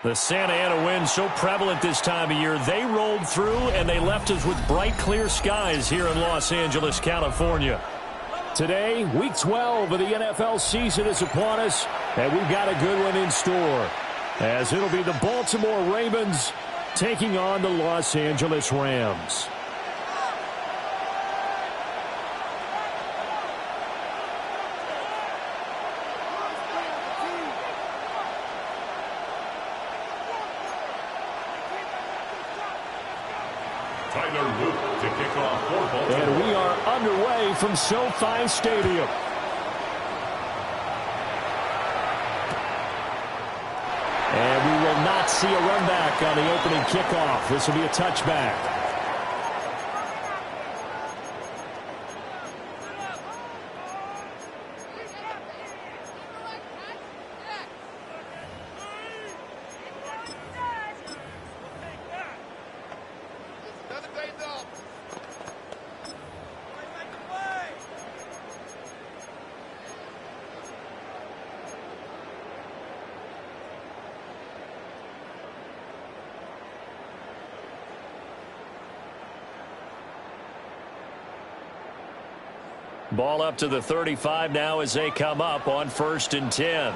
The Santa Ana wind so prevalent this time of year, they rolled through and they left us with bright, clear skies here in Los Angeles, California. Today, Week 12 of the NFL season is upon us, and we've got a good one in store, as it'll be the Baltimore Ravens taking on the Los Angeles Rams. And we are underway from SoFi Stadium. And we will not see a run back on the opening kickoff. This will be a touchback. Ball up to the 35 now as they come up on 1st and 10.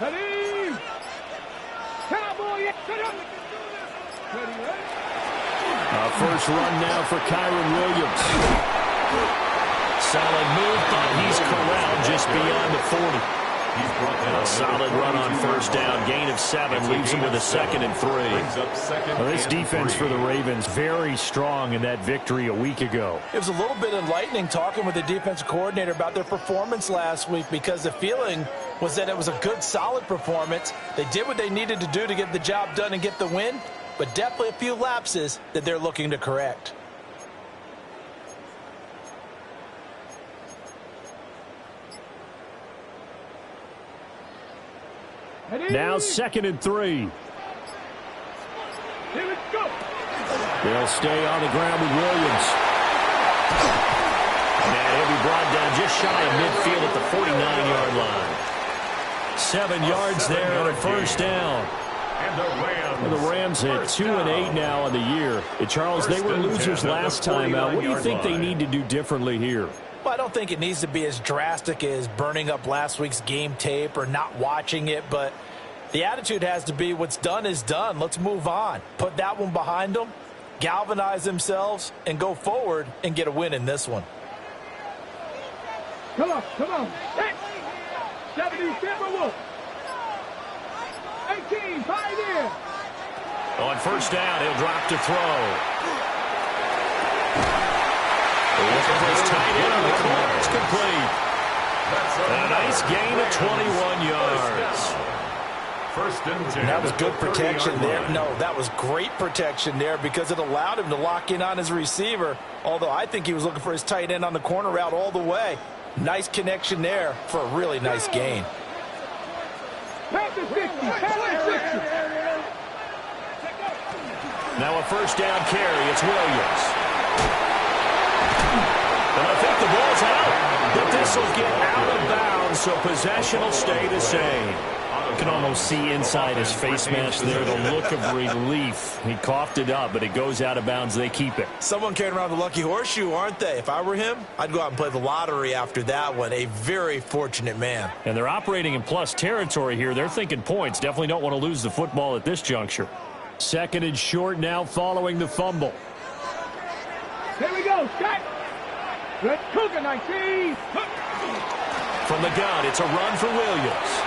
First run now for Kyron Williams. Solid move, but he's corralled just beyond the 40. A solid run on 1st down. Gain of 7 leaves him with a 2nd and 3. Well, this defense for the Ravens very strong in that victory a week ago. It was a little bit enlightening talking with the defensive coordinator about their performance last week, because the feeling was that it was a good, solid performance. They did what they needed to do to get the job done and get the win, but definitely a few lapses that they're looking to correct. Now 2nd and 3. Here we go. They'll stay on the ground with Williams. And he'll be brought down just shy of midfield at the 49-yard line. 7 yards there on a 1st down. And the Rams at 2-8 now on the year. And Charles, they were losers last time out. What do you think they need to do differently here? Well, I don't think it needs to be as drastic as burning up last week's game tape or not watching it, but the attitude has to be what's done is done. Let's move on. Put that one behind them, galvanize themselves, and go forward and get a win in this one. Come on, come on. 77 Wolf. 18, Pioneer. On 1st down, he'll drop to throw. His tight end on the corner is complete. A nice gain of 21 yards. 1st and 10. That was good protection there. No, that was great protection there because it allowed him to lock in on his receiver, although I think he was looking for his tight end on the corner route all the way. Nice connection there for a really nice gain. Now a 1st down carry. It's Williams. And I think the ball's out, but this will get out of bounds, so possession will stay the same. You can almost see inside his face mask there the look of relief. He coughed it up, but it goes out of bounds. They keep it. Someone carrying around the lucky horseshoe, aren't they? If I were him, I'd go out and play the lottery after that one. A very fortunate man. And they're operating in plus territory here. They're thinking points. Definitely don't want to lose the football at this juncture. Second and short now following the fumble. Here we go, Scott. Let's cook it, 19. From the gun, it's a run for Williams.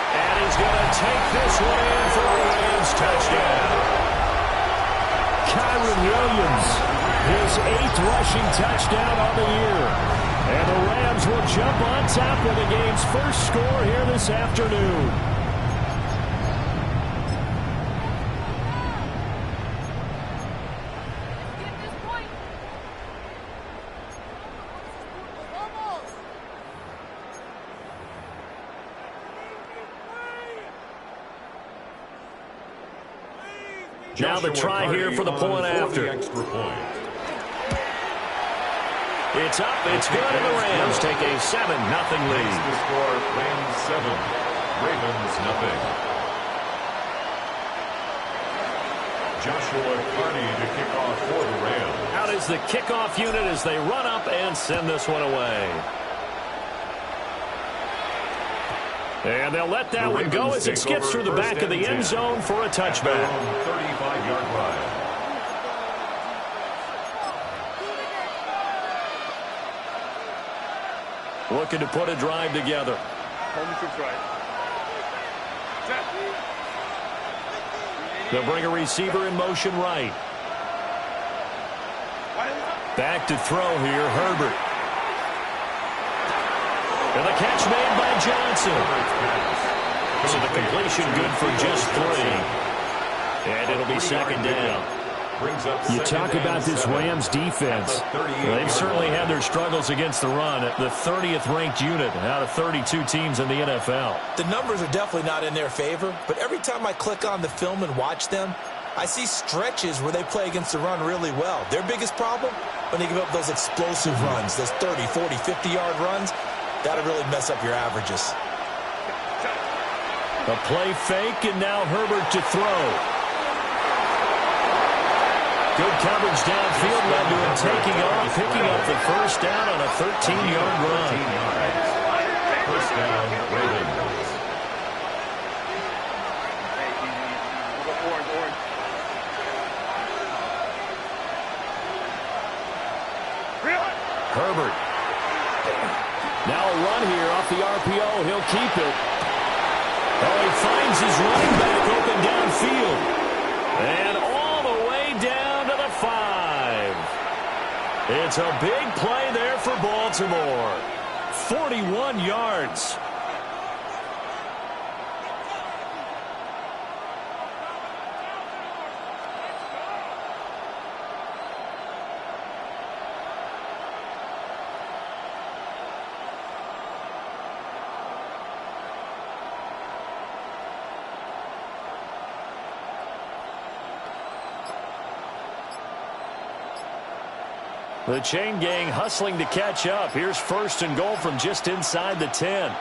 And he's going to take this one in for a Rams touchdown. Kyron Williams, his 8th rushing touchdown on the year. And the Rams will jump on top with the game's first score here this afternoon. Now the try here for the point after. It's up, it's good, and the Rams take a 7-0 lead. The score, Rams 7, Ravens 0. Joshua Carney to kick off for the Rams. Out is the kickoff unit as they run up and send this one away. And they'll let that one go as it skips through the back of the end zone for a touchback. 35-yard line. Looking to put a drive together. They'll bring a receiver in motion right. Back to throw here, Herbert. And the catch made by Johnson. So the completion good for just 3. And it'll be second down. You talk about this Rams defense. They've certainly had their struggles against the run. The 30th ranked unit out of 32 teams in the NFL. The numbers are definitely not in their favor, but every time I click on the film and watch them, I see stretches where they play against the run really well. Their biggest problem? When they give up those explosive runs, those 30, 40, 50-yard runs, that'll really mess up your averages. A play fake, and now Herbert to throw. Good coverage downfield led to him taking off, picking up the first down on a 13-yard run. First down, Ravens. Herbert. Now a run here off the RPO. He'll keep it. Oh, he finds his running back open downfield. And all the way down to the 5. It's a big play there for Baltimore. 41 yards. The chain gang hustling to catch up. Here's first and goal from just inside the 10. One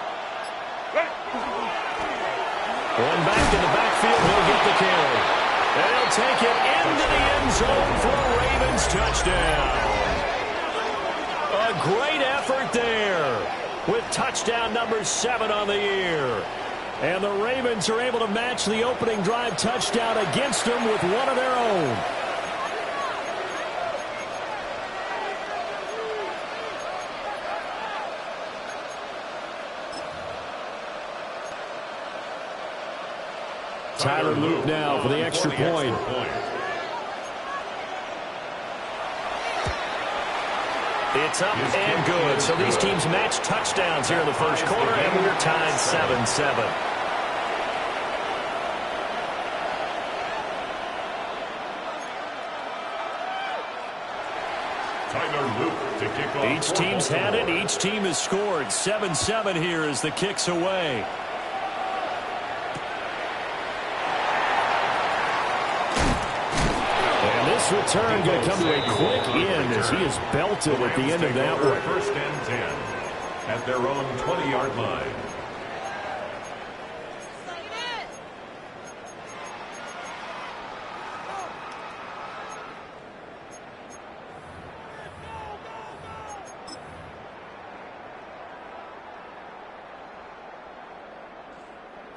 back in the backfield. He'll get the carry. And he'll take it into the end zone for a Ravens touchdown. A great effort there with touchdown number 7 on the year. And the Ravens are able to match the opening drive touchdown against them with one of their own. Tyler Luke now for the extra point. It's up and good. So these teams match touchdowns here in the first quarter, and we're tied 7-7. Each team's had it. Each team has scored. 7-7 here as the kick's away. This return going to come to a quick end as he is belted at the end of that one. First and 10 at their own 20-yard line.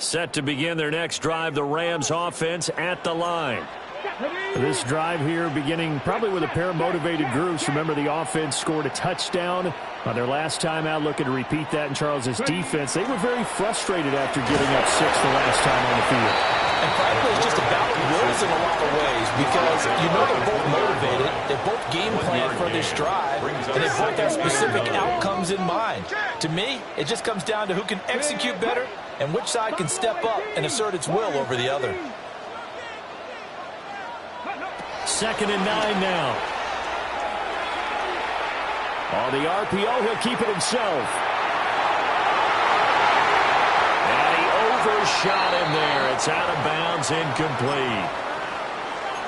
Set to begin their next drive, the Rams offense at the line. This drive here beginning probably with a pair of motivated groups. Remember, the offense scored a touchdown on their last time out, looking to repeat that in Charles's defense. They were very frustrated after giving up 6 the last time on the field. And frankly, it's just about wills in a lot of ways because you know they're both motivated, they both game plan for this drive, and they both have specific outcomes in mind. To me, it just comes down to who can execute better and which side can step up and assert its will over the other. 2nd and 9 now. On the RPO, he'll keep it himself. And he overshot him there. It's out of bounds, incomplete.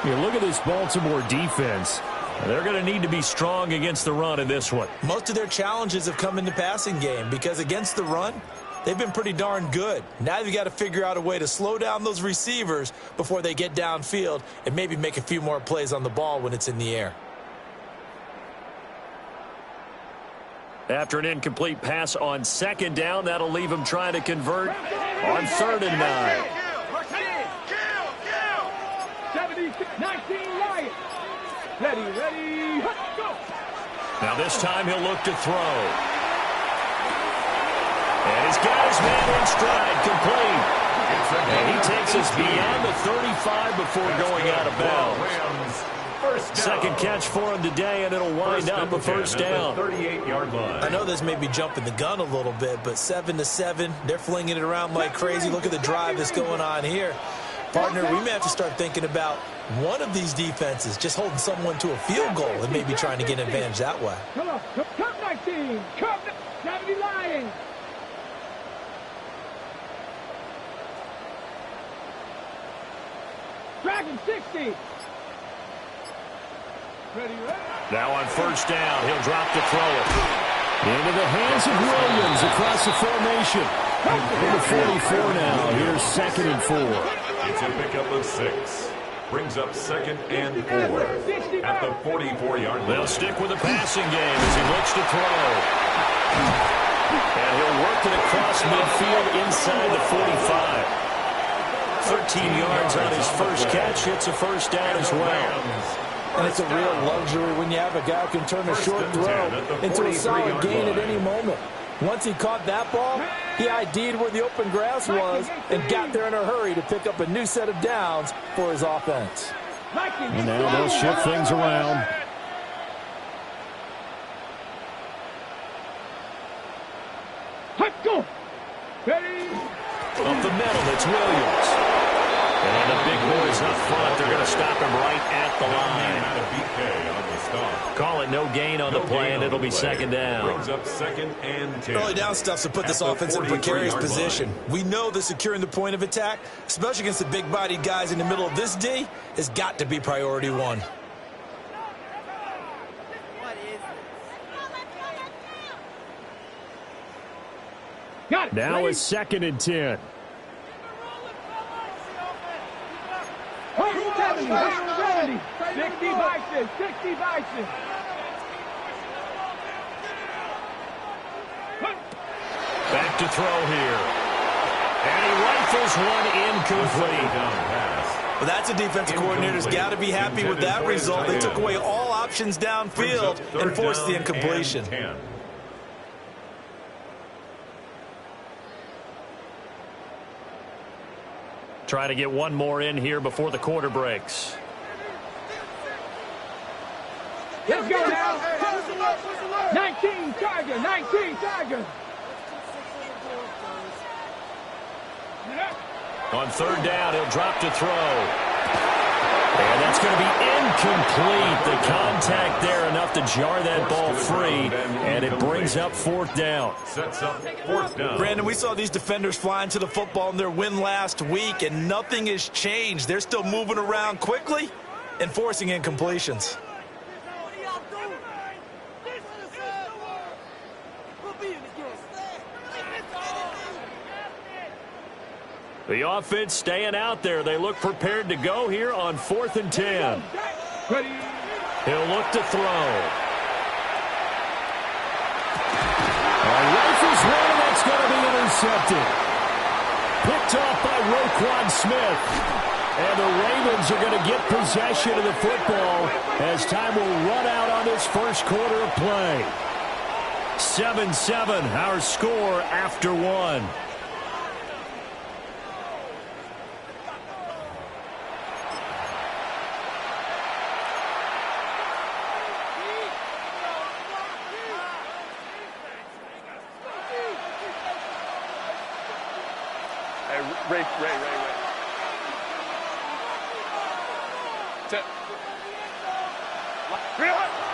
You look at this Baltimore defense. They're going to need to be strong against the run in this one. Most of their challenges have come in the passing game because against the run, they've been pretty darn good. Now you've got to figure out a way to slow down those receivers before they get downfield and maybe make a few more plays on the ball when it's in the air. After an incomplete pass on 2nd down, that'll leave him trying to convert on 3rd and 9. 19 Lions. Ready, go. Now this time he'll look to throw. And he's got his man in stride, complete. And he takes us beyond the 35 before going out of bounds. Second catch for him today, and it'll wind up a first down. 38-yard line. I know this may be jumping the gun a little bit, but 7-7, they're flinging it around like crazy. Look at the drive that's going on here. Partner, we may have to start thinking about one of these defenses just holding someone to a field goal and maybe trying to get an advantage that way. Come on, come 19, come 70 Lions. Dragon 60. Ready. Now on 1st down, he'll drop to throw it. Into the hands of Williams across the formation. Number 44 now. Here's 2nd and 4. It's a pickup of 6. Brings up 2nd and 4 at the 44-yard line. They'll stick with the passing game as he looks to throw. And he'll work it across midfield inside the 45. 13 yards on his first catch. It's a first down as well. And it's a real luxury when you have a guy who can turn a short throw into a solid gain at any moment. Once he caught that ball, he ID'd where the open grass was and got there in a hurry to pick up a new set of downs for his offense. And now they'll shift things around. Let's go. Ready. Up the middle, it's Williams. And the big boys up front, they're going to stop him right at the line. Call it no gain on the play, and it'll be 2nd down. Brings up 2nd and 10. Early down stuff to put this offense in precarious position. We know that securing the point of attack, especially against the big-bodied guys in the middle of this D, has got to be priority 1. Got it. Now it's 2nd and 10. 70, 60 Bison, 60 Bison. Back to throw here. And he rifles one incomplete. Well, that's a defensive coordinator's got to be happy with that result. They took away all options downfield and forced the incompletion. Try to get one more in here before the quarter breaks. Let's go now. 19 Tiger, 19 Tiger. On 3rd down, he'll drop to throw. And that's going to be incomplete. The contact there enough to jar that ball free, and it brings up 4th down. Sets up 4th down. Brandon, we saw these defenders flying to the football in their win last week, and nothing has changed. They're still moving around quickly and forcing incompletions. The offense staying out there. They look prepared to go here on 4th and 10. He'll look to throw. Rifles one, and that's going to be intercepted. 5 Picked off by Roquan Smith. And the Ravens are going to get possession of the football as time will run out on this first quarter of play. 7-7, our score after one. Ray.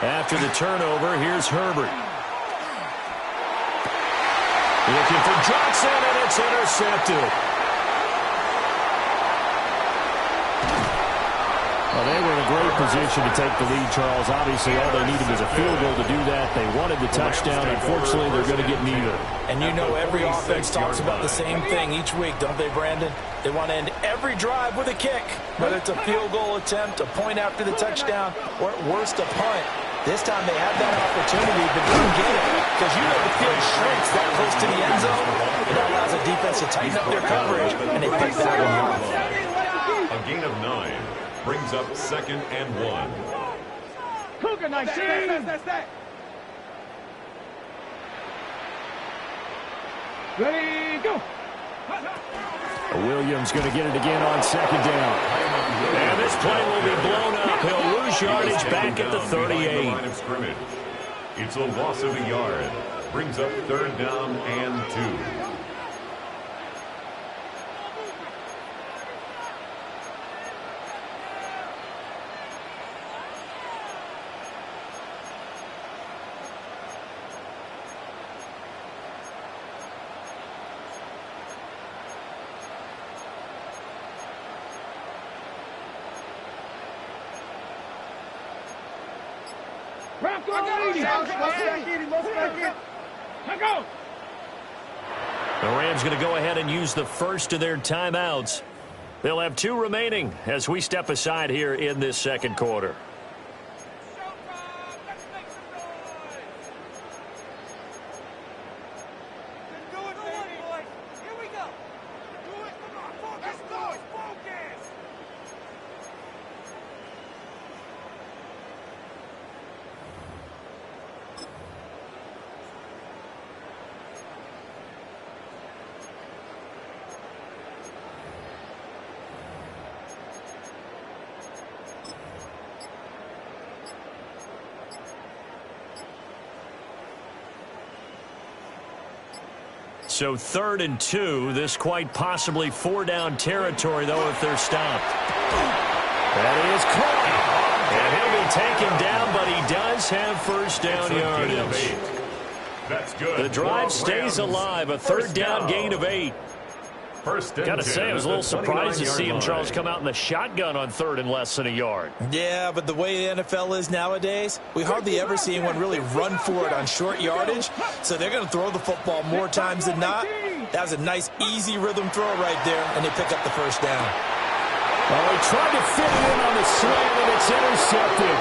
After the turnover, here's Herbert. Looking for Johnson, and it's intercepted. Well, they were in a great position to take the lead, Charles. Obviously, all they needed was a field goal to do that. They wanted the touchdown. Unfortunately, they're going to get neither. And you know every offense talks about the same thing each week, don't they, Brandon? They want to end every drive with a kick, whether it's a field goal attempt, a point after the touchdown, or at worst, a punt. This time they had that opportunity, but didn't get it. Because you know the field shrinks that close to the end zone. And that allows the defense to tighten up their coverage, and they pick that one off. A gain of 9 brings up 2nd and 1. Cougar 19. Ready, go. Williams going to get it again on 2nd down. And this play will be blown up. He'll lose yardage back at the 38. Line of scrimmage. It's a loss of a yard. Brings up 3rd down and 2. The Rams going to go ahead and use the first of their timeouts. They'll have 2 remaining as we step aside here in this second quarter. So 3rd and 2. This quite possibly 4-down territory, though, if they're stopped. That is caught. And he'll be taken down, but he does have first down yardage. That's good. The drive stays alive. A 3rd down gain of 8. Got to say, I was a little surprised to see him, Charles, come out in the shotgun on 3rd and less than a yard. Yeah, but the way the NFL is nowadays, we hardly ever see anyone really run for it on short yardage. So they're going to throw the football more times than not. That was a nice, easy rhythm throw right there, and they pick up the first down. Well, they tried to fit it in on the slant, and it's intercepted.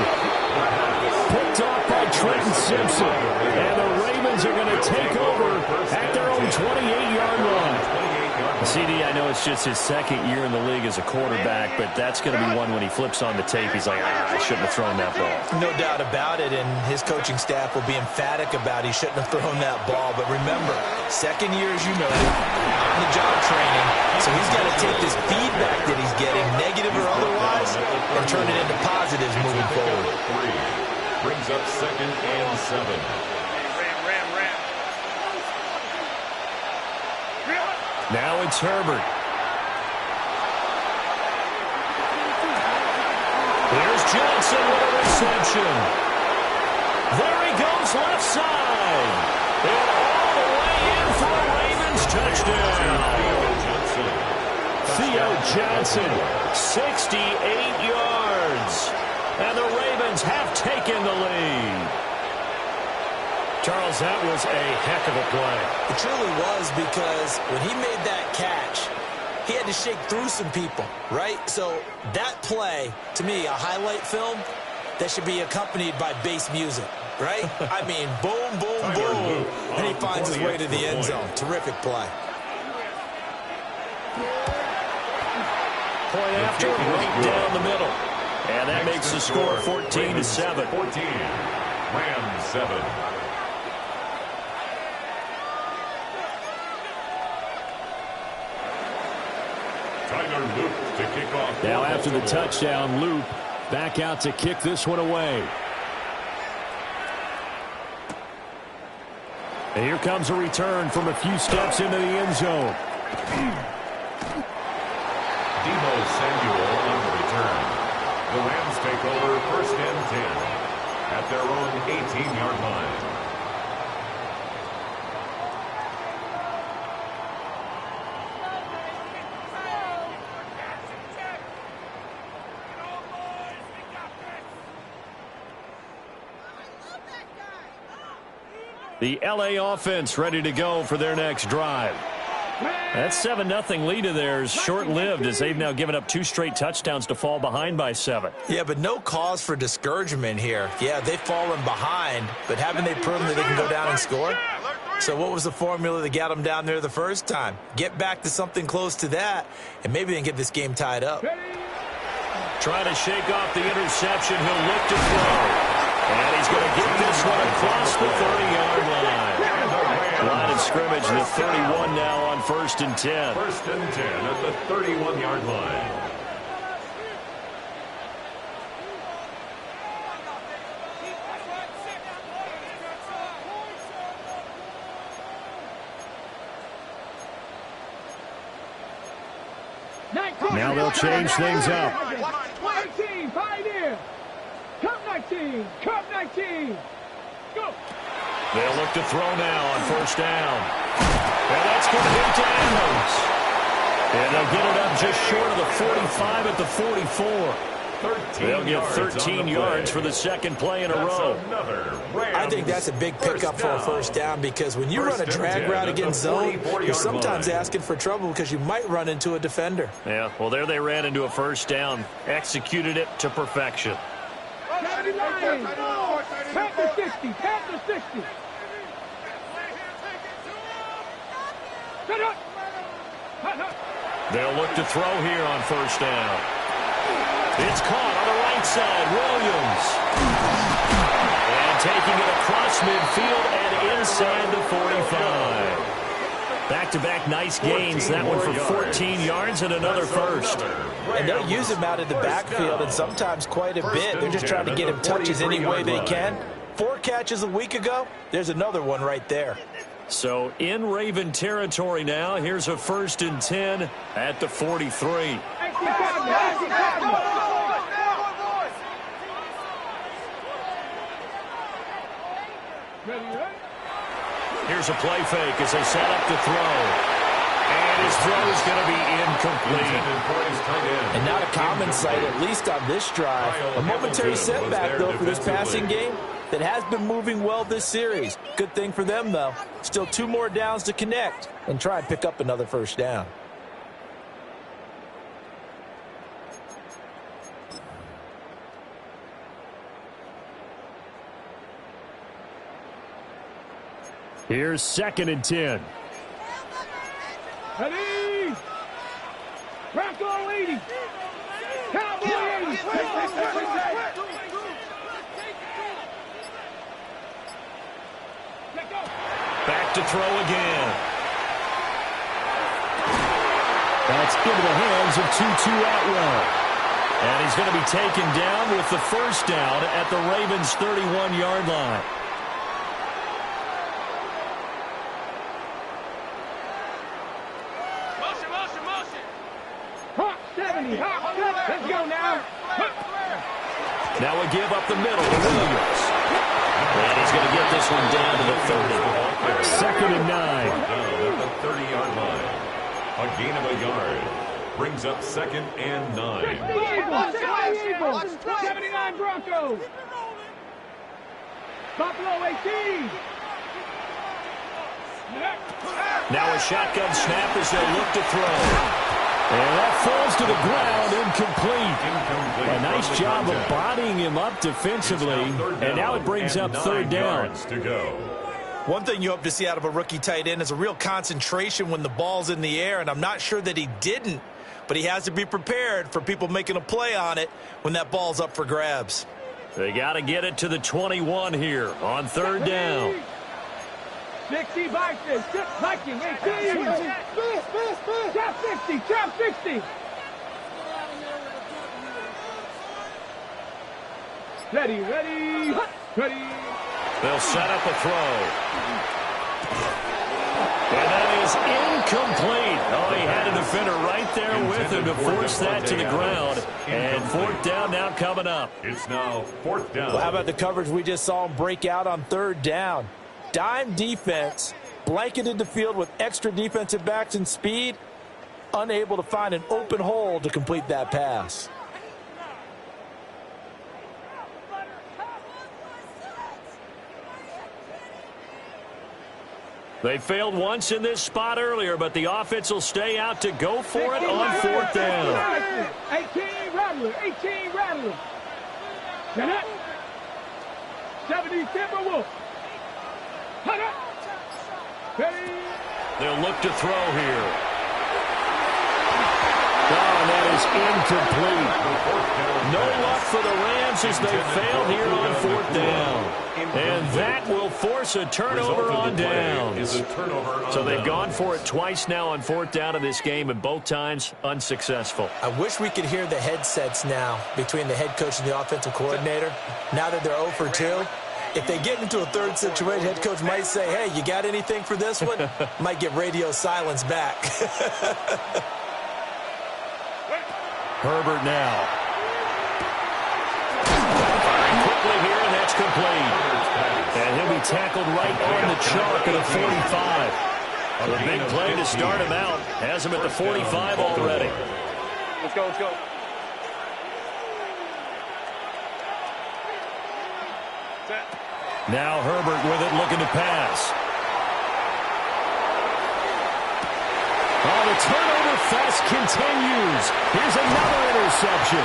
Picked off by Trenton Simpson. And the Ravens are going to take over at their own 28-yard line. CD, I know it's just his 2nd year in the league as a quarterback, but that's going to be one when he flips on the tape. He's like, I shouldn't have thrown that ball. No doubt about it, and his coaching staff will be emphatic about he shouldn't have thrown that ball. But remember, 2nd year, as you know, on-the-job training, so he's got to take this feedback that he's getting, negative or otherwise, and turn it into positives moving forward. Brings up 2nd and 7. Now it's Herbert. Here's Johnson with a reception. There he goes left side. And all the way in for a Ravens touchdown. Theo Johnson, 68 yards. And the Ravens have taken the lead. Charles, that was a heck of a play. It truly was, because when he made that catch, he had to shake through some people, right? So that play, to me, a highlight film that should be accompanied by bass music, right? I mean, boom, boom, boom, and he finds his way to the end zone. Terrific play. Point after, right down the middle. And that makes the score 14-7. 14. Rams 7. Loop to kick off. Now after the touchdown, Loop back out to kick this one away. And here comes a return from a few steps into the end zone. Deebo Samuel on the return. The Rams take over 1st and 10 at their own 18-yard line. The LA offense ready to go for their next drive. That 7-0 lead of theirs short-lived as they've now given up 2 straight touchdowns to fall behind by 7. Yeah, but no cause for discouragement here. Yeah, they've fallen behind, but haven't they proven that they can go down and score? So what was the formula that got them down there the first time? Get back to something close to that, and maybe they can get this game tied up. Trying to shake off the interception. He'll look to throw. And he's going to get this one across the 30-yard line. Line of scrimmage, the 31 now on 1st and 10. 1st and 10 at the 31-yard line. Now they'll change things up. 19, pioneer. Cup 19, Cup 19. Go. They'll look to throw now on 1st down. And that's going to hit Adams. And they'll get it up just short of the 45 at the 44. They'll get 13 yards for the second play in a row. I think that's a big pickup for a 1st down because when you run a drag route against zone, you're sometimes asking for trouble because you might run into a defender. Yeah, well, there they ran into a 1st down. Executed it to perfection. Panther 60, Panther 60. They'll look to throw here on 1st down. It's caught on the right side. Williams. And taking it across midfield and inside the 45. Back-to-back nice gains. That one for 14 yards and another 1st. And they'll use him out in the backfield and sometimes quite a bit. They're just trying to get him touches any way they can. 4 catches a week ago. There's another one right there. So in Raven territory now. Here's a 1st and 10 at the 43. Here's a play fake as they set up to throw. And his throw is going to be incomplete. And not a common sight, at least on this drive. A momentary setback, though, for this passing game that has been moving well this series. Good thing for them, though. Still 2 more downs to connect and try and pick up another 1st down. Here's 2nd and 10. Ready? Bronco 80. Cowboy 80. Back to throw again. That's into the hands of Tutu Atwell. And he's going to be taken down with the 1st down at the Ravens' 31-yard line. Let's go now. Now we give up the middle to Williams. And he's going to get this one down to the 30. 2nd and 9. Down at the 30-yard line. A gain of a yard. Brings up 2nd and 9. 79 Broncos. Buffalo 18. Now a shotgun snap as they look to throw. And that falls to the ground, incomplete. A nice job of bodying him up defensively. And now it brings up 3rd down. To go. One thing you hope to see out of a rookie tight end is a real concentration when the ball's in the air, and I'm not sure that he didn't, but he has to be prepared for people making a play on it when that ball's up for grabs. They got to get it to the 21 here on third down. 60 Vikings, Viking, 18. Chop 60, chop 60. Ready, ready, ready. They'll set up a throw. And that is incomplete. Oh, he had a defender right there with him to force that to the ground. And fourth down now coming up. It's now fourth down. Well, how about the coverage we just saw him break out on third down? Dime defense, blanketed the field with extra defensive backs and speed, unable to find an open hole to complete that pass. They failed once in this spot earlier, but the offense will stay out to go for it on fourth down. 18 Rattler, 18 Rattler. 70 Timberwolf. They'll look to throw here. Oh, that is incomplete. No luck for the Rams as they fail here on fourth down. And that will force a turnover on downs. So they've gone for it twice now on fourth down in this game, and both times unsuccessful. I wish we could hear the headsets now between the head coach and the offensive coordinator. Now that they're 0 for 2. If they get into a third situation, head coach might say, hey, you got anything for this one? Might get radio silence back. Herbert now. Firing quickly here, and that's complete. And he'll be tackled right on the chalk at a 45. A big play to start him out. Has him at the 45 already. Let's go, let's go. Now Herbert with it, looking to pass. Oh, the turnover fest continues. Here's another interception.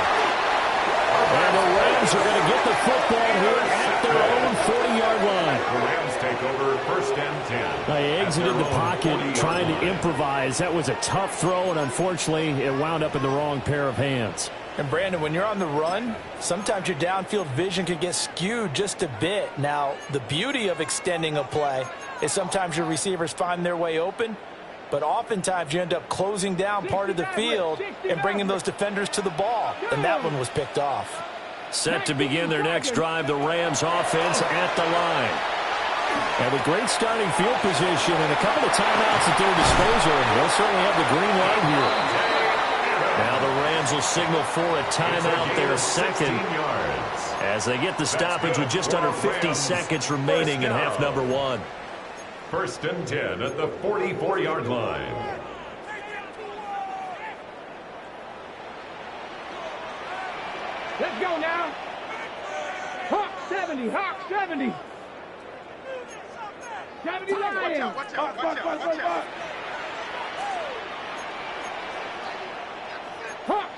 And the Rams are going to get the football here at their own 40-yard line. The Rams take over first and 10. They exited the pocket trying to improvise. That was a tough throw, and unfortunately, it wound up in the wrong pair of hands. And, Brandon, when you're on the run, sometimes your downfield vision can get skewed just a bit. Now, the beauty of extending a play is sometimes your receivers find their way open, but oftentimes you end up closing down part of the field and bringing those defenders to the ball. And that one was picked off. Set to begin their next drive, the Rams offense at the line. And with great starting field position and a couple of timeouts at their disposal, they'll certainly have the green light here. Now the Rams will signal for a timeout, their second, as they get the stoppage with just under 50 seconds remaining in half number one. First and 10 at the 44-yard line. Let's go now. Hawk 70, Hawk 70. 70 Lions. Watch out.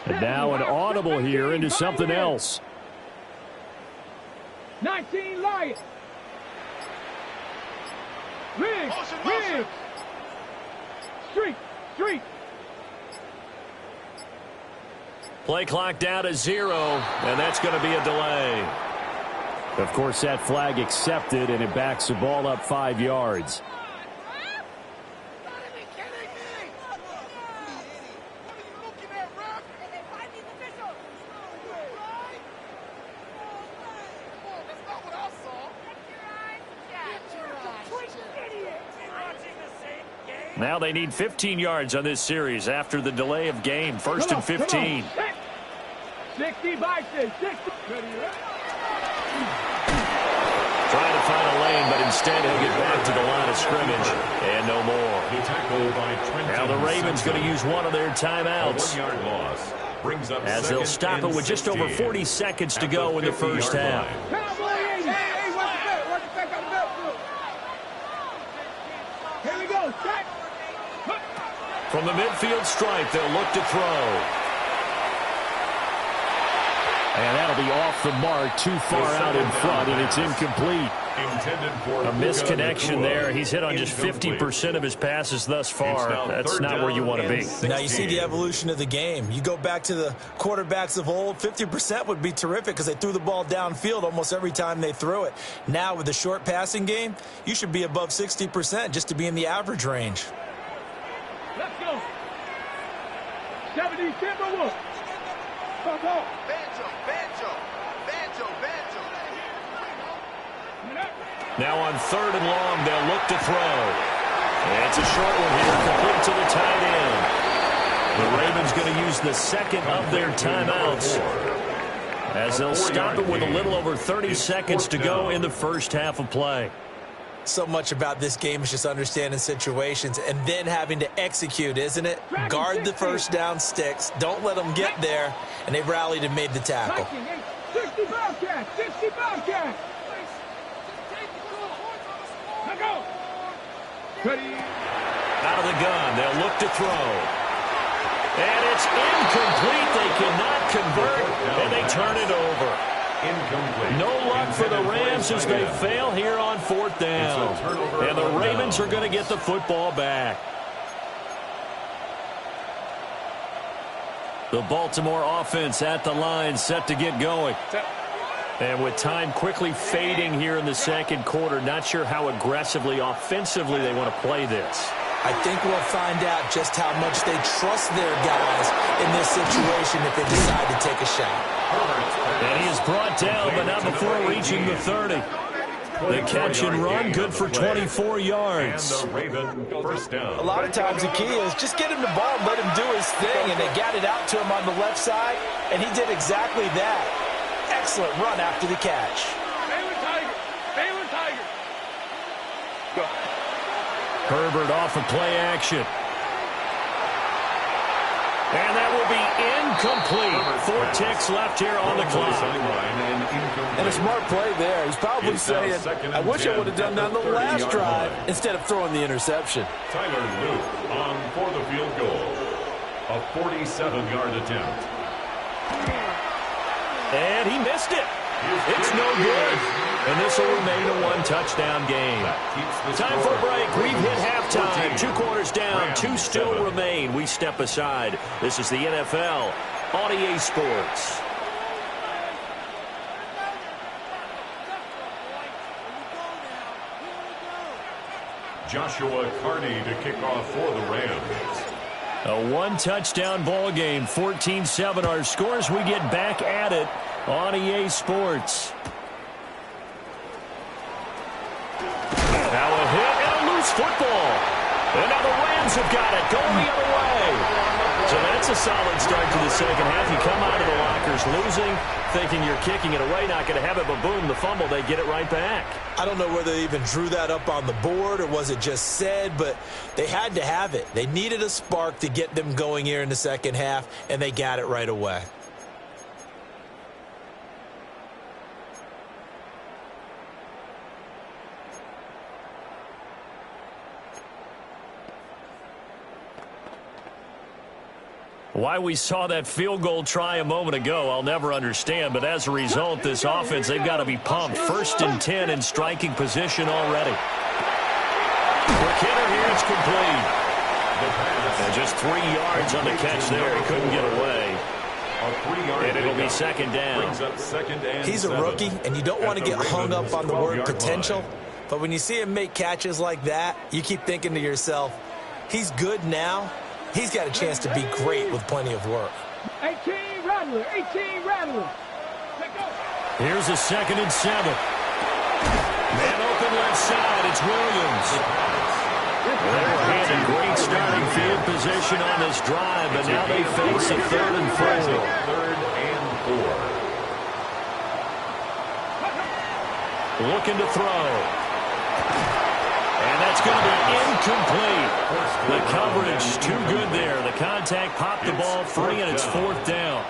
And now an audible here into something else. 19 Lions. Rig. Street. Play clock down to 0, and that's going to be a delay. Of course, that flag accepted, and it backs the ball up 5 yards. Now they need 15 yards on this series after the delay of game. First and 15. 60 by 60. Trying to find a lane, but instead he'll get back to the line of scrimmage. And no more. Now the Ravens going to use one of their timeouts, as they'll stop it with just over 40 seconds to go in the first half. Here we go. From the midfield stripe, they'll look to throw. And that'll be off the mark, too far out in front, and it's incomplete. Intended for a misconnection there. He's hit on just 50% of his passes thus far. That's not where you want to be. Now you see the evolution of the game. You go back to the quarterbacks of old, 50% would be terrific because they threw the ball downfield almost every time they threw it. Now with the short passing game, you should be above 60% just to be in the average range. Let's go. 70 Timberwolves. Come on. Now on 3rd and long, they'll look to throw. It's a short one here, complete to the tight end. The Ravens going to use the second of their timeouts as they'll stop it with a little over 30 seconds to go in the first half of play. So much about this game is just understanding situations and then having to execute, isn't it? Guard the first down sticks. Don't let them get there. And they rallied and made the tackle. 60 Bobcats. 60 Bobcats. Let go. Out of the gun, they'll look to throw. And it's incomplete. They cannot convert, and they turn it over. Incomplete. No luck for the Rams as they fail here on 4th down. And the Ravens are going to get the football back. The Baltimore offense at the line, set to get going. And with time quickly fading here in the second quarter, not sure how aggressively, offensively they want to play this. I think we'll find out just how much they trust their guys in this situation if they decide to take a shot. And he is brought down, but not before reaching the 30. The catch and run, good for 24 yards. And the Raven first down. A lot of times the key is just get him the ball and let him do his thing, and they got it out to him on the left side, and he did exactly that. Excellent run after the catch. Baylor Tiger. Baylor Tiger. Go. Herbert off of play action. And that will be incomplete. 4 ticks left here on the clock. And a smart play there. He's probably saying, I wish I would have done that on the last drive instead of throwing the interception. Tyler Luke on for the field goal. A 47-yard attempt. And he missed it. It's no good. And this will remain a 1-touchdown game. Time for a break. We've hit halftime. 2 quarters down. 2 still remain. We step aside. This is the NFL on EA Sports. Joshua Carney to kick off for the Rams. A 1-touchdown ball game. 14-7 our scores. We get back at it on EA Sports. Now a hit and a loose football. And now the Rams have got it. Going the other way. So that's a solid start to the second half. You come out of the lockers losing, thinking you're kicking it away, not going to have it, but boom, the fumble, they get it right back. I don't know whether they even drew that up on the board or was it just said, but they had to have it. They needed a spark to get them going here in the second half, and they got it right away. Why we saw that field goal try a moment ago, I'll never understand. But as a result, this offense, they've got to be pumped. 1st and 10 in striking position already. Quick hitter here, it's complete. And just 3 yards on the catch there. He couldn't get away. And it'll be 2nd down. He's a rookie, and you don't want to get hung up on the word potential. But when you see him make catches like that, you keep thinking to yourself, he's good now. He's got a chance to be great with plenty of work. 18 Rattler. 18 Rattler. Here's a 2nd and 7. Man open left side. It's Williams. They were handed great starting field position on this drive, but now they face a 3rd and 4. 3rd and 4. Looking to throw. And that's going to be incomplete. The coverage too good there. The contact popped the ball free, and it's 4th down.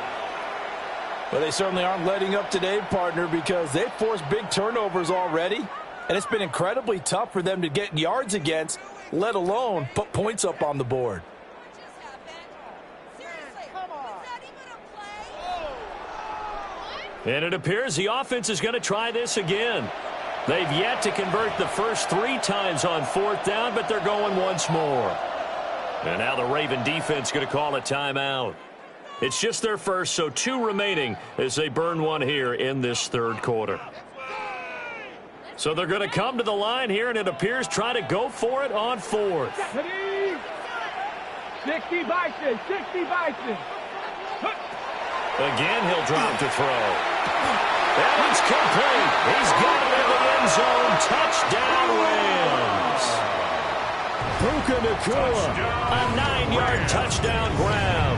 Well, they certainly aren't letting up today, partner, because they've forced big turnovers already. And it's been incredibly tough for them to get yards against, let alone put points up on the board. And it appears the offense is going to try this again. They've yet to convert the first 3 times on 4th down, but they're going once more. And now the Raven defense going to call a timeout. It's just their first, so 2 remaining as they burn one here in this 3rd quarter. So they're going to come to the line here, and it appears try to go for it on 4th. 60 Bison, 60 Bison. Again, he'll drop to throw. And it's complete. He's got it in the end zone. Touchdown, Rams. Puka Nacua, a 9-yard touchdown grab.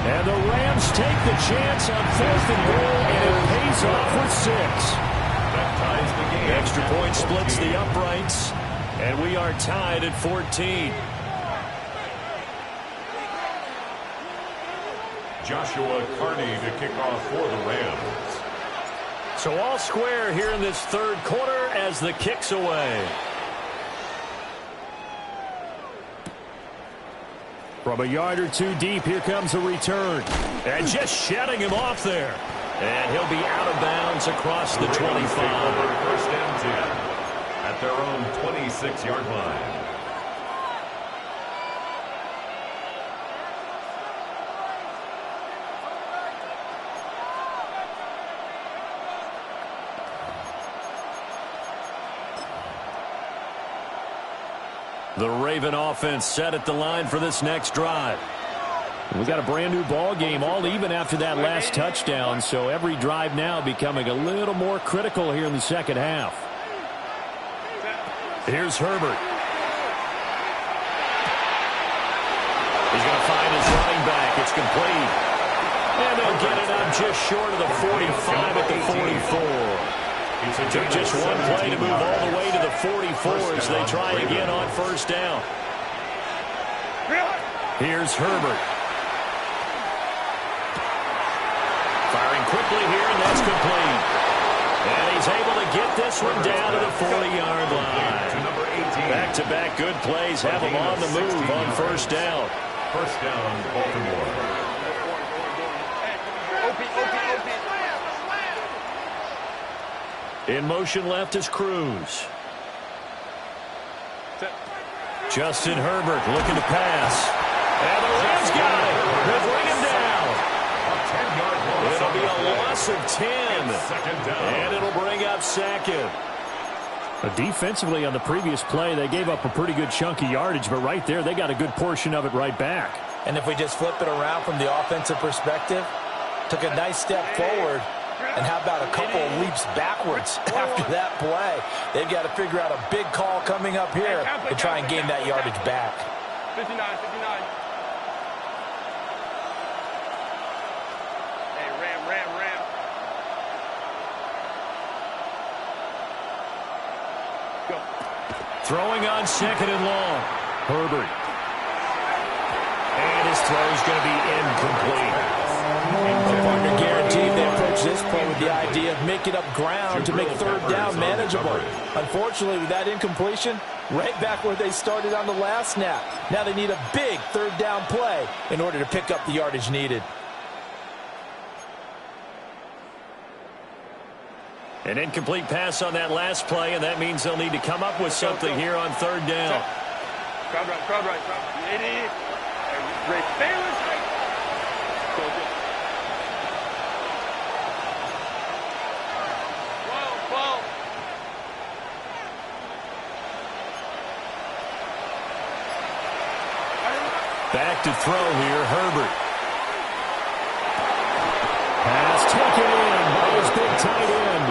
And the Rams take the chance on 4th and goal, and it pays off with 6. That ties the game. Extra point splits the uprights, and we are tied at 14. Joshua Carney to kick off for the Rams. So all square here in this 3rd quarter as the kick's away. From a yard or 2 deep, here comes a return. And just shedding him off there. And he'll be out of bounds across the 25. First and 10 at their own 26-yard line. The Raven offense set at the line for this next drive. We got a brand new ball game, all even after that last touchdown, so every drive now becoming a little more critical here in the second half. Here's Herbert. He's going to find his running back. It's complete. And they'll get it up just short of the 45 at the 44. Took just one play to move all the way to the 44 as they try again on first down. Here's Herbert. Firing quickly here, and that's complete. And he's able to get this one down to the 40-yard line. Back-to-back good plays have him on the move on first down. First down, Baltimore. In motion left is Cruz. Justin Herbert looking to pass. And the Rams got it. They'll bring him down. It'll be a loss of 10. And it'll bring up 2nd. Defensively on the previous play, they gave up a pretty good chunk of yardage, but right there, they got a good portion of it right back. And if we just flip it around from the offensive perspective, took a nice step forward. And how about a couple of leaps backwards after that play? They've got to figure out a big call coming up here to try and gain that yardage back. 59. Hey, Ram. Go. Throwing on 2nd and long. Herbert. And his throw is going to be incomplete. The partner guaranteed they approach this play with the idea of making up ground to make 3rd down manageable. Unfortunately, with that incompletion, right back where they started on the last snap. Now they need a big 3rd down play in order to pick up the yardage needed. An incomplete pass on that last play, and that means they'll need to come up with something here on 3rd down. Crowd right. 80. Great. Bayless. Back to throw here, Herbert. Pass taken in by his big tight end.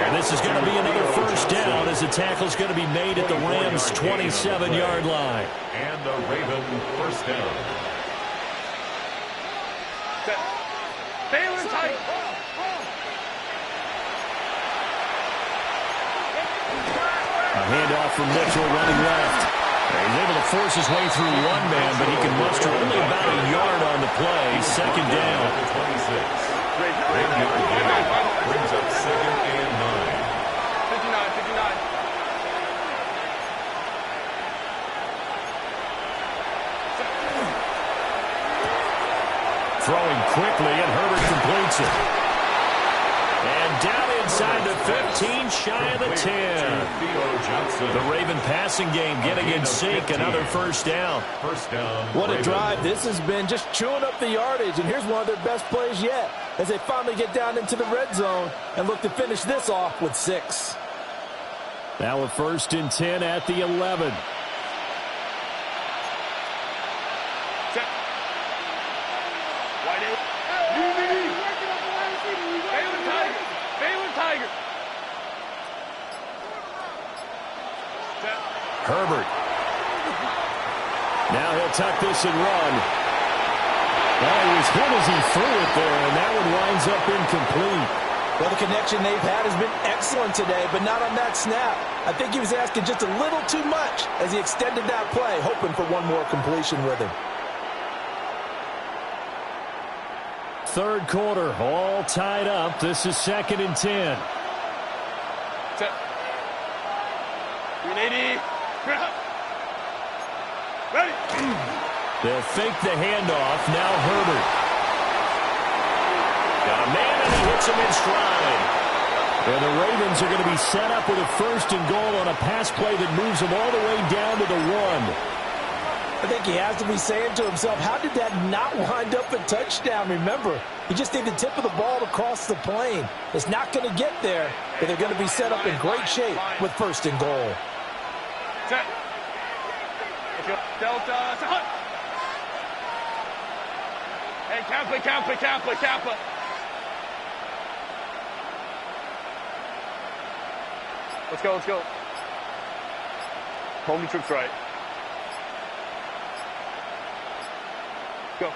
And this is going to be another first down as the tackle's going to be made at the Rams' 27-yard line. And the Raven first down. Baylor tight. A handoff from Mitchell running left. He's able to force his way through one man, but he can muster only about a yard on the play. 2nd down. 26. They get the gain. Brings up 2nd and 9. 59. Throwing quickly, and Herbert completes it. And down inside the 15, shy of the 10. The Raven passing game getting in sync, another first down. What a drive this has been, just chewing up the yardage. And here's one of their best plays yet as they finally get down into the red zone and look to finish this off with 6. Now a 1st and 10 at the 11. Herbert. Now he'll tuck this and run. Well, he was hit as he threw it there, and that one winds up incomplete. Well, the connection they've had has been excellent today, but not on that snap. I think he was asking just a little too much as he extended that play, hoping for one more completion with him. Third quarter, all tied up. This is 2nd and 10. Set. 380. Ready. They'll fake the handoff. Now Herbert. Got a man, and he hits him in stride. And the Ravens are going to be set up with a 1st and goal on a pass play that moves them all the way down to the 1. I think he has to be saying to himself, how did that not wind up a touchdown? Remember, you just need the tip of the ball to cross the plane. It's not going to get there, but they're going to be set up in great shape with 1st and goal. Set. Delta. Hut. Hey, Kappa. Let's go. Homie trips right. Go.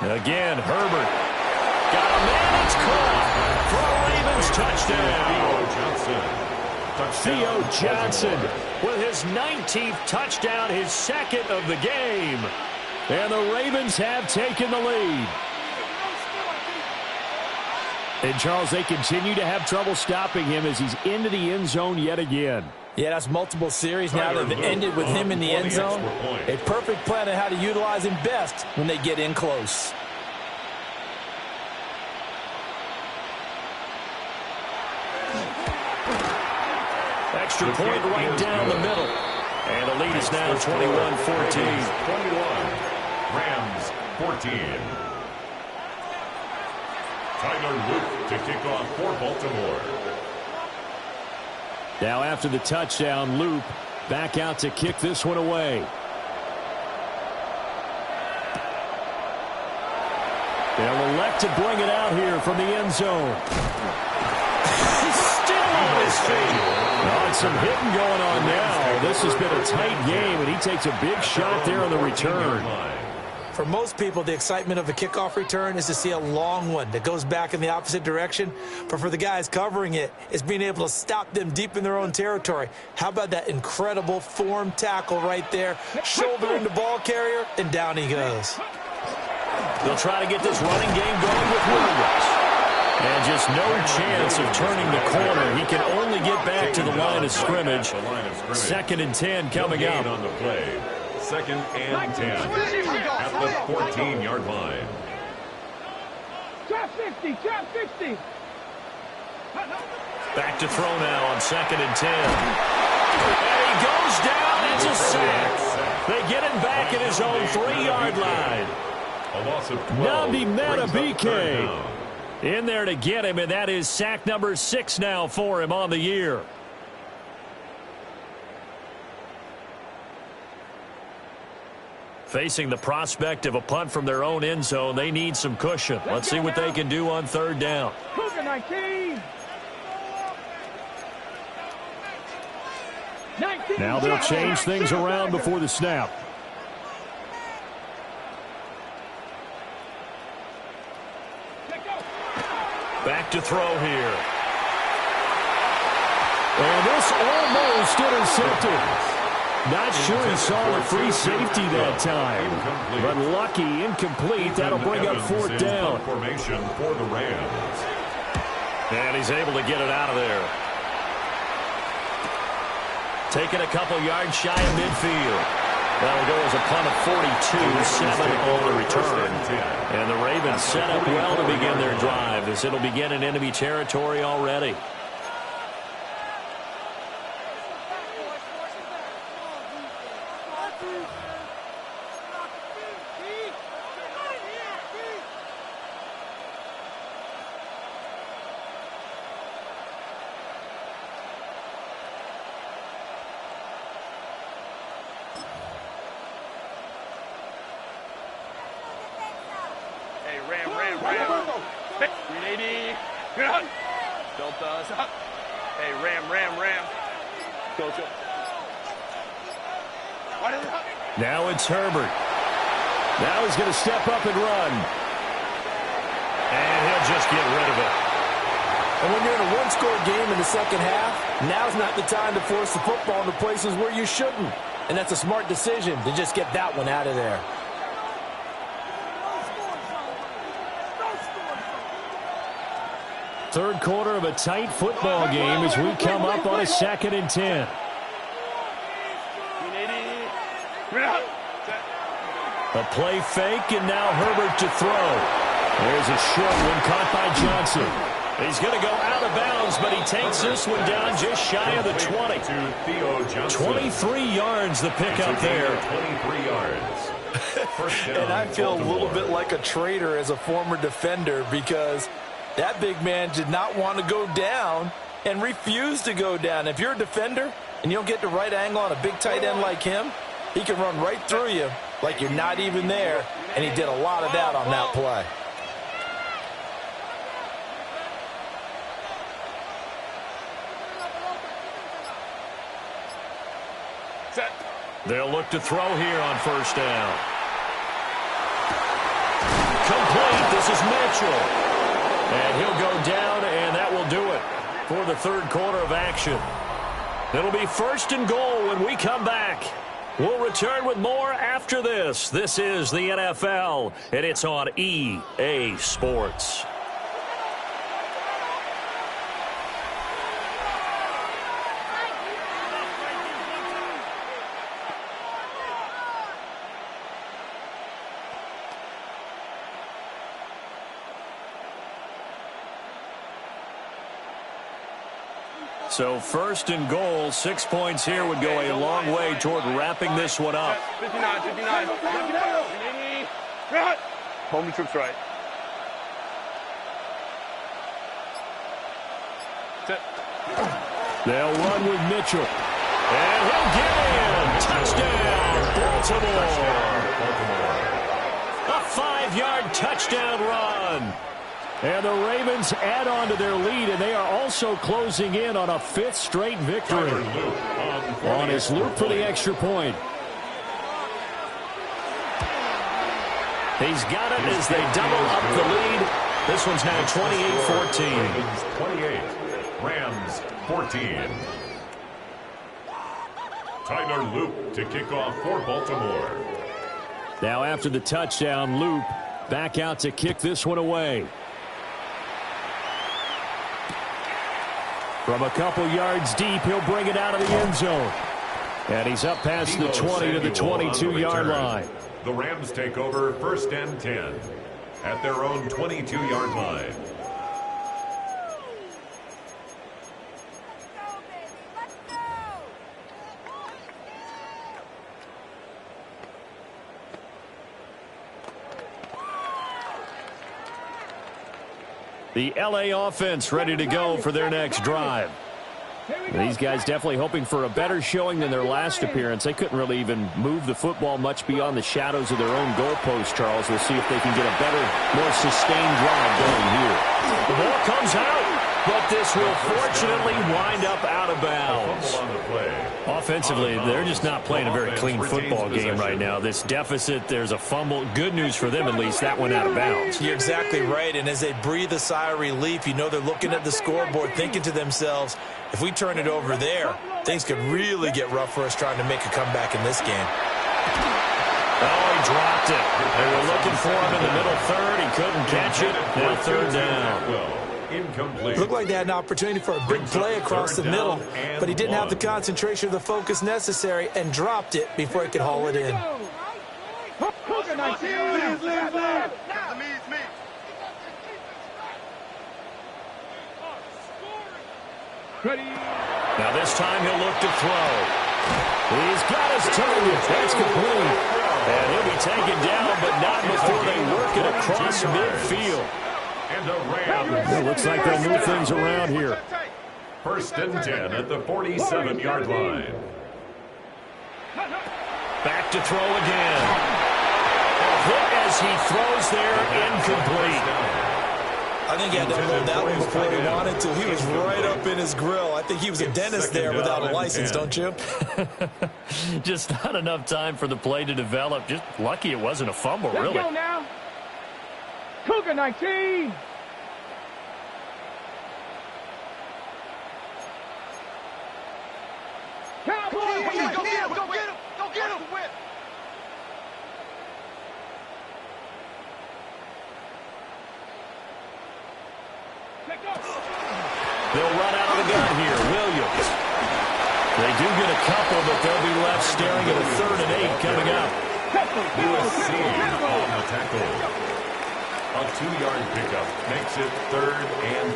Again, Herbert. Got a man, it's caught for a Ravens touchdown. Theo Johnson with his 19th touchdown, his 2nd of the game. And the Ravens have taken the lead. And, Charles, they continue to have trouble stopping him as he's into the end zone yet again. Yeah, that's multiple series now that have ended with him in the end zone. A perfect plan on how to utilize him best when they get in close. Extra point right down the middle. And the lead is now 21-14. 21. Rams 14. Tyler Luke to kick off for Baltimore. Now after the touchdown, Loop back out to kick this one away. They'll elect to bring it out here from the end zone. He's still on his feet. Oh, it's some hitting going on now. This has been a tight game, and he takes a big shot there on the return. For most people, the excitement of a kickoff return is to see a long one that goes back in the opposite direction. But for the guys covering it, it's being able to stop them deep in their own territory. How about that incredible form tackle right there? Shouldering the ball carrier, and down he goes. They'll try to get this running game going with Williams. And just no chance of turning the corner. He can only get back to the line of scrimmage. 2nd and 10 coming up. On the play. 2nd and 10 at the 14-yard line. Trap 60. Back to throw now on 2nd and 10. And he goes down. It's a sack. They get him back at his own 3-yard line. A loss of 12. Nabi Matabike in there to get him, and that is sack number 6 now for him on the year. Facing the prospect of a punt from their own end zone, they need some cushion. Let's see what they can do on 3rd down. Cougar 19. Now they'll change things around before the snap. Back to throw here. And this almost intercepted. Not sure he saw the free safety that time. But lucky, incomplete. That'll bring up 4th down. Formation for the Rams. And he's able to get it out of there. Taking a couple yards shy of midfield. That'll go as a punt of 42, 7 on the return. And the Ravens set up well to begin their drive as it'll begin in enemy territory already. Now it's Herbert. Now he's going to step up and run. And he'll just get rid of it. And when you're in a one-score game in the second half, now's not the time to force the football into places where you shouldn't. And that's a smart decision to just get that one out of there. Third quarter of a tight football game as we come up on a 2nd and 10. A play fake, and now Herbert to throw. There's a short one caught by Johnson. He's going to go out of bounds, but he takes this one down just shy of the 20. 23 yards the pickup there. 23 yards. And I feel a little bit like a traitor as a former defender because that big man did not want to go down and refused to go down. If you're a defender and you don't get the right angle on a big tight end like him, he can run right through you like you're not even there, and he did a lot of that on that play. They'll look to throw here on first down. Complete. This is Mitchell. And he'll go down, and that will do it for the third quarter of action. It'll be 1st and goal when we come back. We'll return with more after this. This is the NFL, and it's on EA Sports. So 1st and goal, 6 points here would go a long way toward wrapping this one up. 59, 59. Home the troops right. They'll run with Mitchell. And he'll get in. Touchdown, Baltimore. A 5-yard touchdown run. And the Ravens add on to their lead, and they are also closing in on a 5th straight victory. On his loop for the extra point. He's got it as they double up the lead. This one's now 28-14. Ravens 28, Rams 14. Tyler Loop to kick off for Baltimore. Now after the touchdown, Loop back out to kick this one away. From a couple yards deep, he'll bring it out of the end zone. And he's up past the 20 to the 22-yard line. The Rams take over 1st and 10 at their own 22-yard line. The LA offense ready to go for their next drive. These guys definitely hoping for a better showing than their last appearance. They couldn't really even move the football much beyond the shadows of their own goalpost, Charles. We'll see if they can get a better, more sustained drive going here. The ball comes out, but this will fortunately wind up out of bounds. Offensively, they're just not playing a very clean football game right now. This deficit, there's a fumble. Good news for them, at least. That went out of bounds. You're exactly right, and as they breathe a sigh of relief, you know they're looking at the scoreboard thinking to themselves, if we turn it over there, things could really get rough for us trying to make a comeback in this game. Oh, he dropped it. They were looking for him in the middle third. He couldn't catch it. Now 3rd down. Incomplete. Looked like they had an opportunity for a big play across the middle, but he didn't have the concentration or the focus necessary and dropped it before he could haul it in. Now this time he'll look to throw. He's got his target. That's complete. And he'll be taken down, but not before they work it across midfield. And a Ram. It looks like they'll move things around here. 1st and 10 at the 47-yard line. Back to throw again. A hit as he throws there, incomplete. I think he had to unload that one before he wanted to. He was right up in his grill. I think he was a dentist there without a license, don't you? Just not enough time for the play to develop. Just lucky it wasn't a fumble, really. Let's go now. Cougar 19. Cowboys. Go get him. Go get him. Go get him. They'll run out of the gun here. Williams. They do get a couple, but they'll be left staring at a 3rd and 8 coming up. USC on the tackle. A 2-yard pickup makes it 3rd and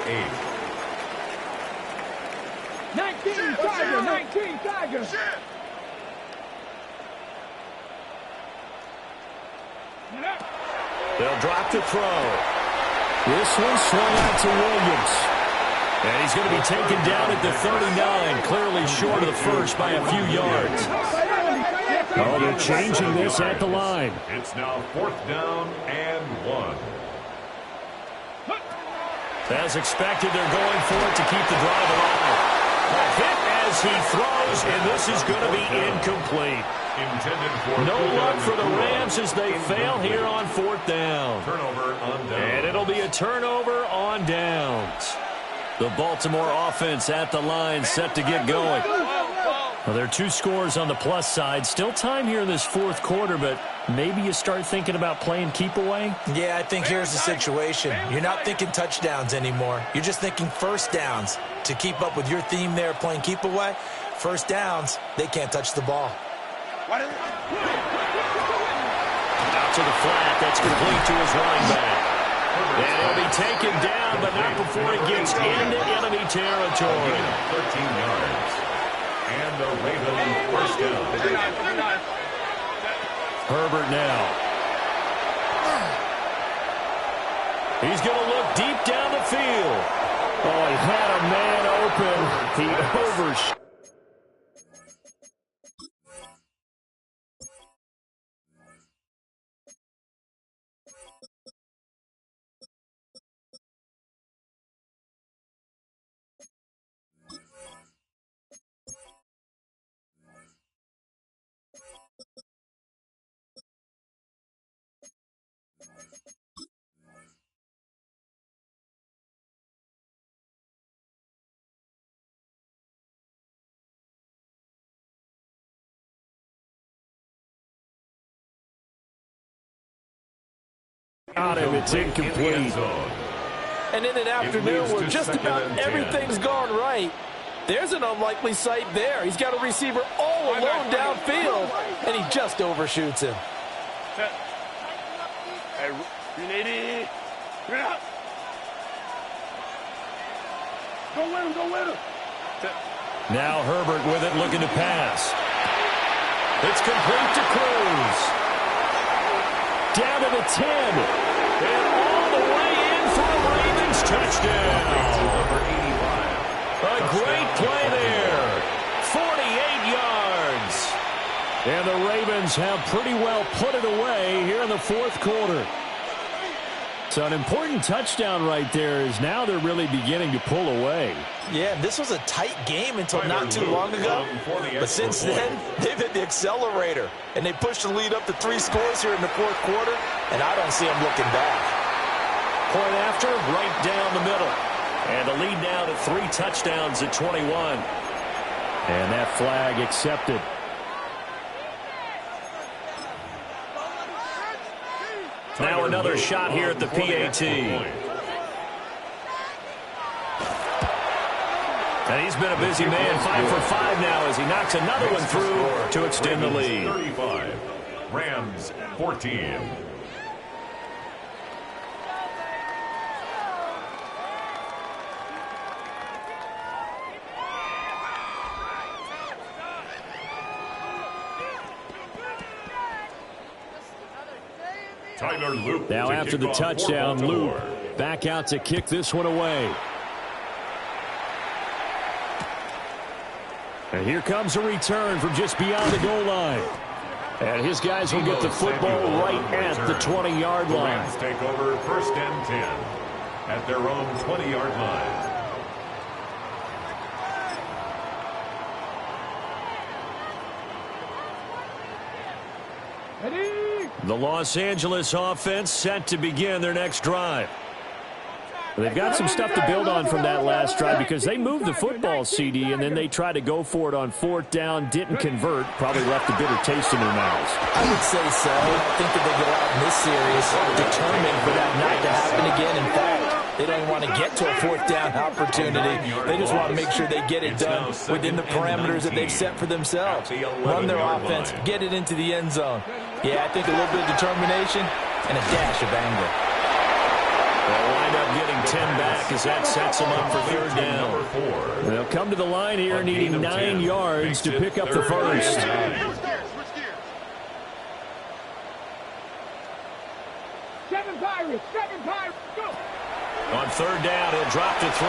8. 19 Tiger. 19 Tiger. They'll drop to throw. This one swung out to Williams. And he's going to be taken down at the 39, clearly short of the first by a few yards. Oh, they're changing this at the line. It's now 4th down and 1. As expected, they're going for it to keep the drive alive. A hit as he throws, and this is going to be incomplete. No luck for the Rams as they fail here on 4th down. Turnover on downs. And it'll be a turnover on downs. The Baltimore offense at the line, set to get going. Well, there are 2 scores on the plus side. Still time here in this 4th quarter, but maybe you start thinking about playing keep away? Yeah, I think here's the situation. You're not thinking touchdowns anymore. You're just thinking 1st downs. To keep up with your theme there, playing keep away, 1st downs, they can't touch the ball. Out to the flat. That's complete to his running back. And he'll be taken down, but not before he gets into enemy territory. 13 yards. And the Ravens 1st down. Herbert now. He's going to look deep down the field. Oh, he had a man open. He overshot. Got him. It's incomplete. And in an afternoon where just about everything's gone right, there's an unlikely sight there. He's got a receiver all alone downfield, and he just overshoots him. Go with him. Go with him. Now Herbert with it, looking to pass. It's complete to Cruz. Down to the 10. And all the way in for a Ravens touchdown. Number 85. A great play there. 48 yards. And the Ravens have pretty well put it away here in the 4th quarter. So an important touchdown right there is now they're really beginning to pull away. Yeah, this was a tight game until not too long ago. But since then, they've hit the accelerator. And they pushed the lead up to 3 scores here in the 4th quarter. And I don't see them looking back. Point after, right down the middle. And the lead now to 3 touchdowns at 21. And that flag accepted. Now another shot here at the PAT. And he's been a busy man, 5 for 5 now as he knocks another one through to extend the lead. 35, Rams 14. Now after the touchdown, Luke back out to kick this one away. And here comes a return from just beyond the goal line. And his guys will get the football right at the 20-yard line. The Rams take over 1st and 10 at their own 20-yard line. The Los Angeles offense set to begin their next drive. They've got some stuff to build on from that last drive because they moved the football, CD, and then they tried to go for it on 4th down, didn't convert, probably left a bitter taste in their mouths. I would say so. I think that they go out in this series determined for that not to happen again. In fact, they don't even want to get to a 4th down opportunity. They just want to make sure they get it done within the parameters that they've set for themselves. Run their offense, get it into the end zone. Yeah, I think a little bit of determination and a dash of anger. They'll wind up getting 10 back as that sets them up for 3rd down. They'll come to the line here needing 9 yards to pick up the first. Seven Pirates, go! On 3rd down, he'll drop to throw.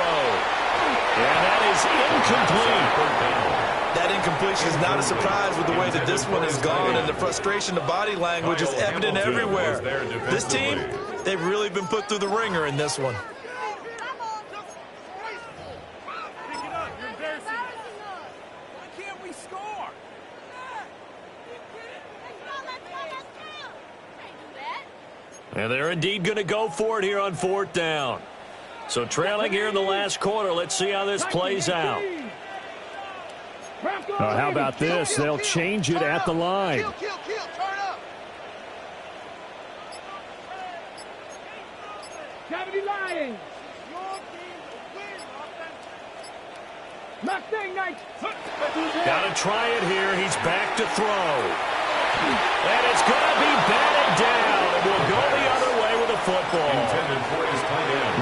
And that is incomplete. That incompletion is not a surprise with the way that this one has gone, and the frustration, the body language is evident everywhere. This team, they've really been put through the ringer in this one. And they're indeed going to go for it here on 4th down. So trailing here in the last quarter, let's see how this plays out. How about this? They'll change it at the line. Got to try it here. He's back to throw. And it's going to be batted down. It will go the other way with the football.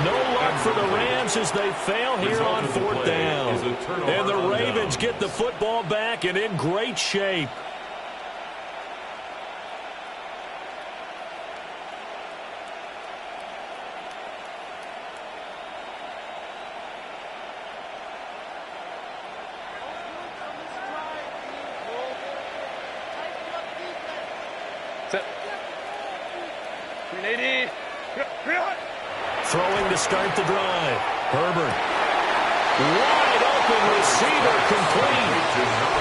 No luck for the Rams as they fail here on 4th down. And the Ravens get the football back and in great shape. Throwing to start the drive. Herbert. Wide open receiver complete.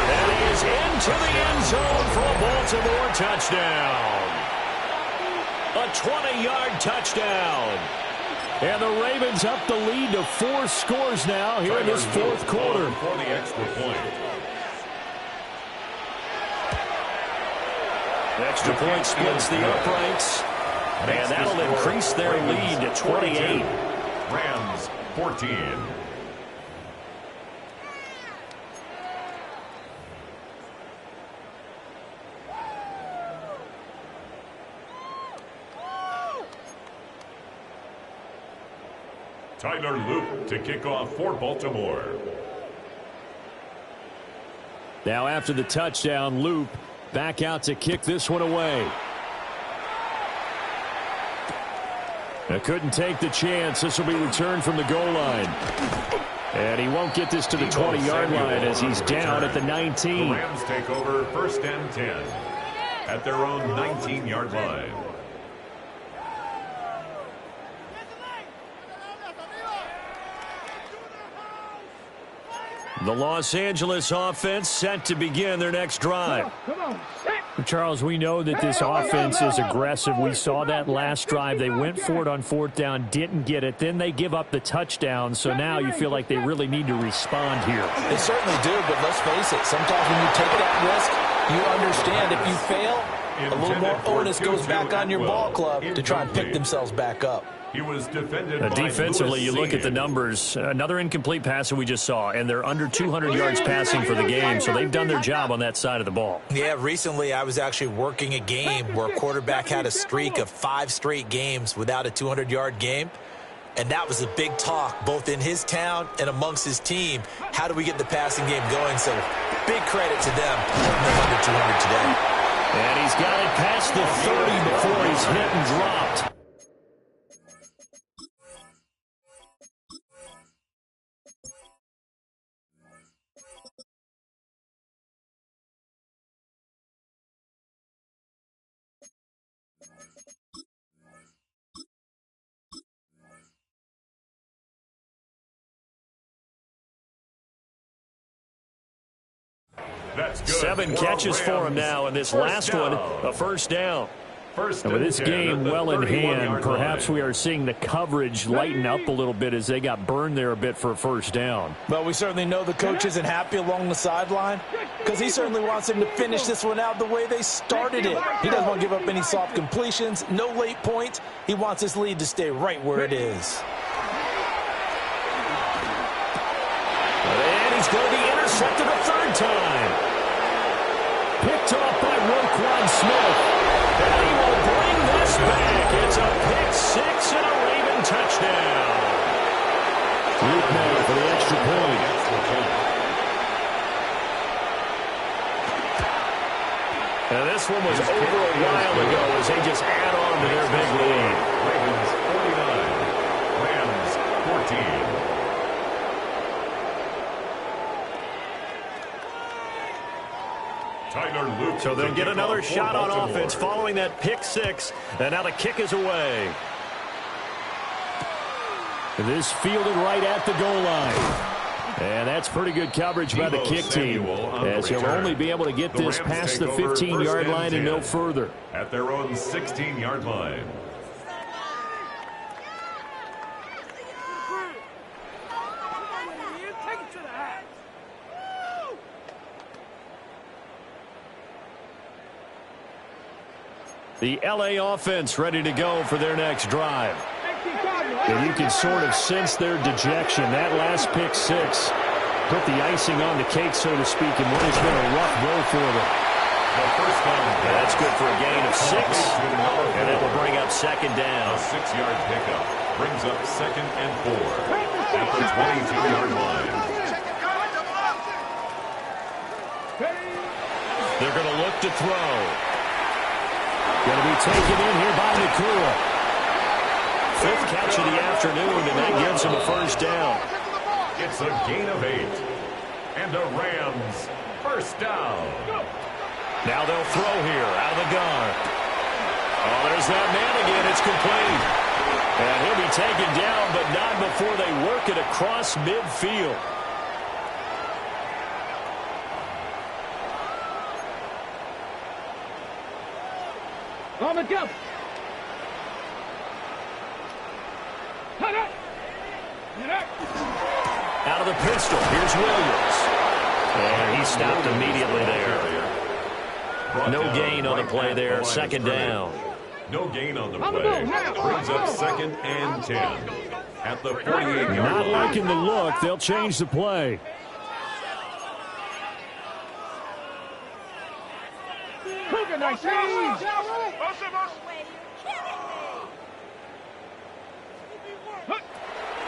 And he is into the end zone for a Baltimore touchdown. A 20-yard touchdown. And the Ravens up the lead to 4 scores now here in this 4th quarter. For the extra point. The extra point splits the uprights. And that'll increase their lead to 28. Rams 14. Tyler Luke to kick off for Baltimore. Now after the touchdown, Luke back out to kick this one away. Couldn't take the chance. This will be returned from the goal line. And he won't get this to the 20-yard line as he's down at the 19. The Rams take over 1st and 10 at their own 19-yard line. The Los Angeles offense set to begin their next drive. Charles, we know that this offense is aggressive. We saw that last drive. They went for it on 4th down, didn't get it. Then they give up the touchdown. So now you feel like they really need to respond here. They certainly do, but let's face it. Sometimes when you take that risk, you understand if you fail, a little more onus goes back on your ball club to try and pick themselves back up. He was defended by defensively, you Lewis look at the Senior. numbers. Another incomplete pass that we just saw, and they're under 200 yards passing for the game, so they've done their job on that side of the ball. Yeah, recently I was actually working a game where a quarterback had a streak of 5 straight games without a 200-yard game, and that was a big talk both in his town and amongst his team. How do we get the passing game going? So big credit to them putting them under 200 today. And he's got it past the 30 before he's hit and dropped. That's good. 7 catches for him now, and this last one, a first down. And with this game well in hand, perhaps we are seeing the coverage lighten up a little bit as they got burned there a bit for a first down. Well, we certainly know the coach isn't happy along the sideline because he certainly wants them to finish this one out the way they started it. He doesn't want to give up any soft completions, no late points. He wants his lead to stay right where it is. And he's going to be intercepted a third time. Picked off by Roquan Smith. And he will bring this back. It's a pick 6 and a Raven touchdown. Luke now for the extra point. And this one was over a while ago as they just add on to their big lead. Ravens 49, Rams 14. So they'll get another shot on offense following that pick 6. And now the kick is away. This fielded right at the goal line. And that's pretty good coverage by the kick team, as he'll only be able to get this past the 15-yard line and no further. At their own 16-yard line. The L.A. offense ready to go for their next drive. And you can sort of sense their dejection. That last pick 6 put the icing on the cake, so to speak, in what has been a rough go for them. That's good for a gain of 6, and that will bring up second down. A 6-yard pickup brings up 2nd and 4 at the 22-yard line. They're going to look to throw. Going to be taken in here by Nakua. 5th catch of the afternoon, and that gives him a first down. It's a gain of 8. And the Rams first down. Now they'll throw here out of the gun. Oh, there's that man again. It's complete. And he'll be taken down, but not before they work it across midfield. On the jump. Out of the pistol. Here's Williams. And he stopped immediately there. No gain on the play there. Second down. No gain on the play. Brings up 2nd and 10 at the 48-yard line. Not liking the look. They'll change the play. Nice.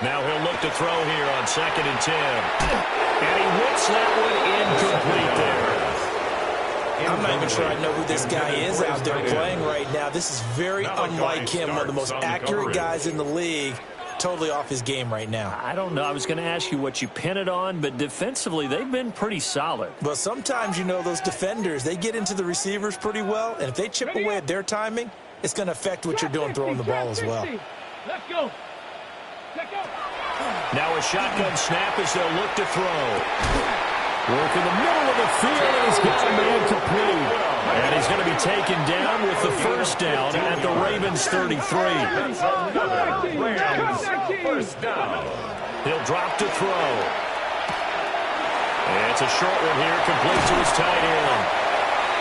Now he'll look to throw here on 2nd and 10. And he whips that one incomplete there. I'm not even sure I know who this guy is out there playing right now. This is very unlike him, one of the most accurate guys in the league. Totally off his game right now. I don't know. I was going to ask you what you pin it on, but defensively, they've been pretty solid. But sometimes, you know, those defenders, they get into the receivers pretty well, and if they chip away at their timing, it's going to affect what you're doing throwing the ball as well. Let's go. Now a shotgun snap as they'll look to throw. Work in the middle of the field, and he's got a man complete. And he's going to be taken down with the first down at the Ravens 33. Rams first down. He'll drop to throw. And it's a short one here, complete to his tight end.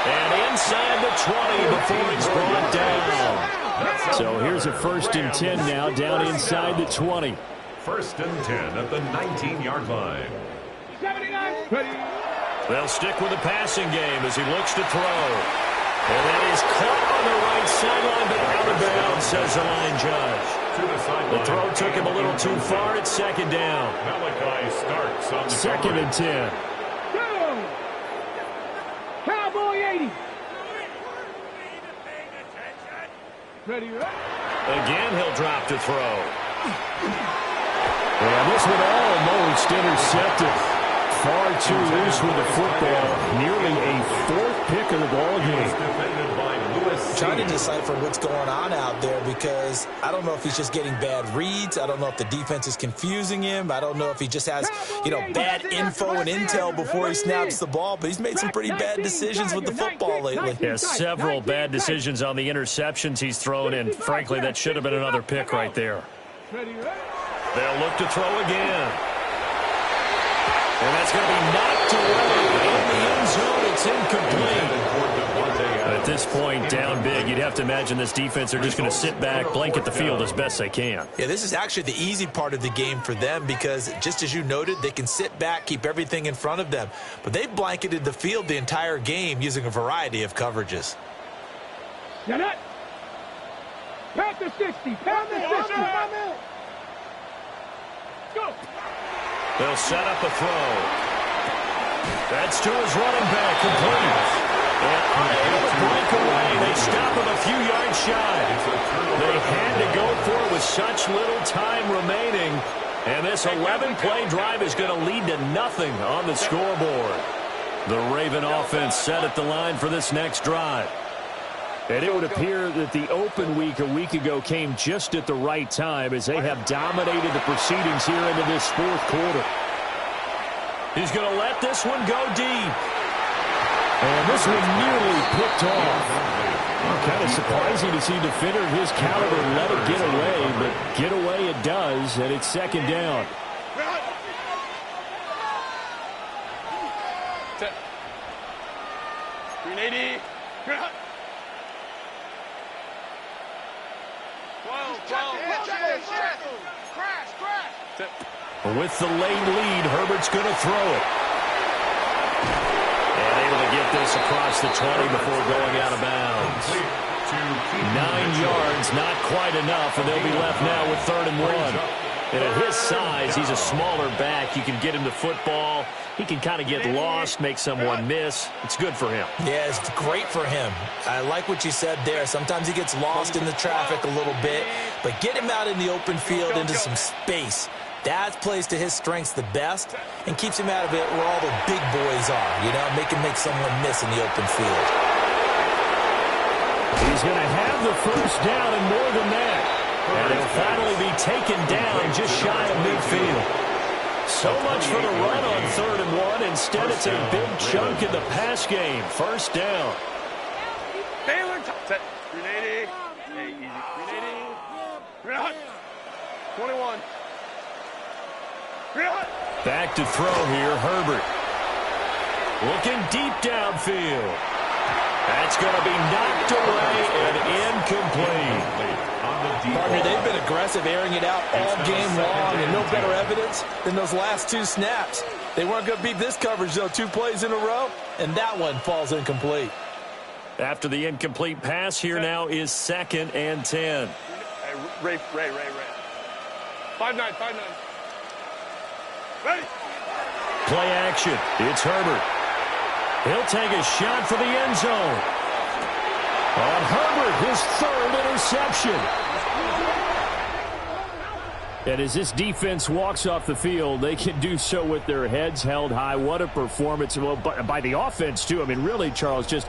And inside the 20 before it's brought down. So here's a 1st and 10 now, down inside the 20. 1st and 10 at the 19-yard line. 79, ready. They'll stick with the passing game as he looks to throw. And that is caught on the right sideline, but out of bounds, says the line judge. The throw took him a little too far. It's 2nd down. Malachi starts on the 2nd and 10. Go! Cowboy 80. Ready, Again, he'll drop to throw. And this one almost intercepted. Far too loose with the football. Nearly a 4th pick of the ball game. Trying to decipher what's going on out there because I don't know if he's just getting bad reads. I don't know if the defense is confusing him. I don't know if he just has, bad info and intel before he snaps the ball. But he's made some pretty bad decisions with the football lately. Yeah, several bad decisions on the interceptions he's thrown, and frankly, that should have been another pick right there. They'll look to throw again. And that's going to be knocked away in the end zone. It's incomplete. At this point, down big, you'd have to imagine this defense are just going to sit back, blanket the field as best they can. Yeah, this is actually the easy part of the game for them because, just as you noted, they can sit back, keep everything in front of them. But they've blanketed the field the entire game using a variety of coverages. Get it. Pat the 60. Pat the 60. Go. They'll set up a throw. That's to his running back, complete. And unable to break away. They stop him a few yards shy. They had to go for it with such little time remaining. And this 11-play drive is going to lead to nothing on the scoreboard. The Raven offense set at the line for this next drive. And it would appear that the open week a week ago came just at the right time as they have dominated the proceedings here into this 4th quarter. He's going to let this one go deep. And this one nearly picked off. Kind of surprising to see a defender of his caliber let it get away, but get away it does, and it's 2nd down. Grenade. With the late lead, Herbert's going to throw it. And able to get this across the 20 before going out of bounds. 9 yards, not quite enough, and they'll be left now with 3rd and 1. And at his size, he's a smaller back. You can get him the football. He can kind of get lost, make someone miss. It's good for him. Yeah, it's great for him. I like what you said there. Sometimes he gets lost in the traffic a little bit, but get him out in the open field into some space. That plays to his strengths the best and keeps him out of it where all the big boys are, make him make someone miss in the open field. He's going to have the 1st down and more than that. And he'll finally be taken down just shy of midfield. So much for the run on 3rd and 1. Instead, it's a big chunk in the pass game. 1st down. Taylor, set. Grenade. Hey, easy. Grenade. 21. Back to throw here, Herbert. Looking deep downfield. That's going to be knocked away and incomplete. Partner, they've been aggressive, airing it out all game long, and no better evidence than those last 2 snaps. They weren't going to beat this coverage, though, 2 plays in a row, and that one falls incomplete. After the incomplete pass, here now is 2nd and 10. Ray. 5-9. Ready. Play action. It's Herbert. He'll take a shot for the end zone. On Herbert, his 3rd interception. And as this defense walks off the field, they can do so with their heads held high. What a performance by the offense, too. I mean, really, Charles, just